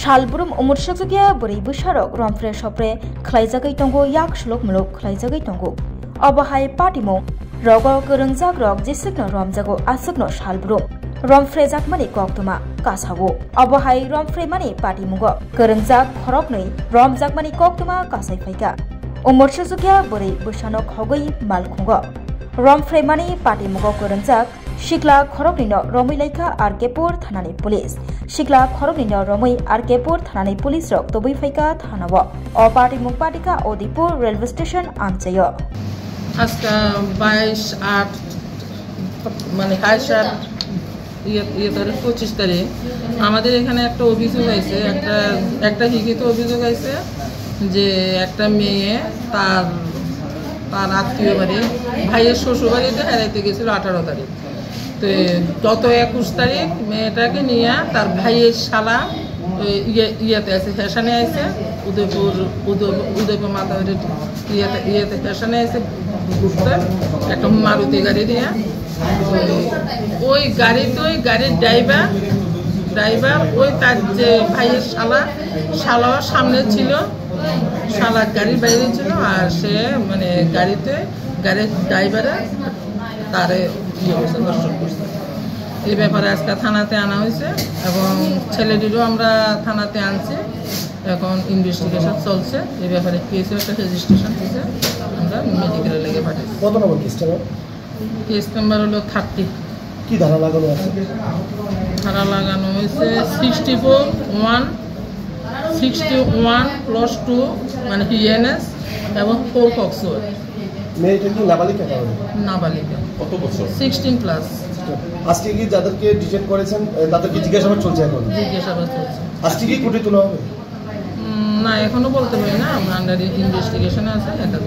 Shalbrum umurshaksukia buri busharok romfre shopre khlaijagai tongo yak shlok mulok khlaijagai tongo obahai patimo rogo gorungjak rok jisikno romjago asukno shalbrum romfre jakmani koktuma kasawo obahai romfre mani patimugo gorungjak khoroknei romjakmani koktuma kasai phaika umurshaksukia buri bushano khogoi malkhungo romfre mani patimugo gorungjak Shikla Khoroknino Romui Laika Arkepur Thanani Police Shikla Khoroknino Romui Arkepur Thanani Police Rok Tobui Faika Thanawo O Party Mukpatika Odipur Railway Station Amchayo Aska 22/8 মানে কায়সার ইয়ে 25 তারিখ আমাদের এখানে একটা অভিযোগ আছে একটা লিখিত অভিযোগ আছে যে একটা মেয়ে তার আত্মীয় বাড়ি ভাইয়ের শ্বশুর বাড়িতে হারাইতে গেছিল 18 তারিখ তো গত 21 তারিখ মেয়েটাকে নিয়ে তার ভাইয়ের শালা ইয়েতে আছে ফ্যাশনে আছে উদয়পুর মাতাবাড়ি ইয়েতে ফ্যাশনে আছে ঘুরতে একটা মারুতি গাড়ি নিয়ে ওই গাড়ির ড্রাইভার ওই তার যে ভাইয়ের শালা সামনে ছিল শালা গাড়ির বাইরে ছিল আর সে মানে গাড়ির ড্রাইভারে তারে দর্শন করছে এই ব্যাপারে আজকে থানাতে আনা হয়েছে এবং ছেলেটিরও আমরা থানাতে আনছি এখন ইনভেস্টিগেশন চলছে এই ব্যাপারে কেসের একটা রেজিস্ট্রেশন হয়েছে আমরা মেডিকেলে লেগে পাঠিয়েছি কত নম্বর কেস নাম্বার হলো 30 কি ধারা লাগানো আছে ধারা লাগানো হয়েছে 61+2 মানে হিএনএস এবং 4 পক্সো মেয়েটা কি নাবালিকা নাবালিকা কত বছর 16+। আজকে কি যাদেরকে ডিটেইন করেছেন তাদেরকে জিজ্ঞাসাবাদ চলছে এখন জিজ্ঞাসাবাদ চলছে আজকে কি কোর্টে তোলা হবে না এখনো বলতে পারি না আমরা আন্ডার ইনভেস্টিগেশনে আছে এটা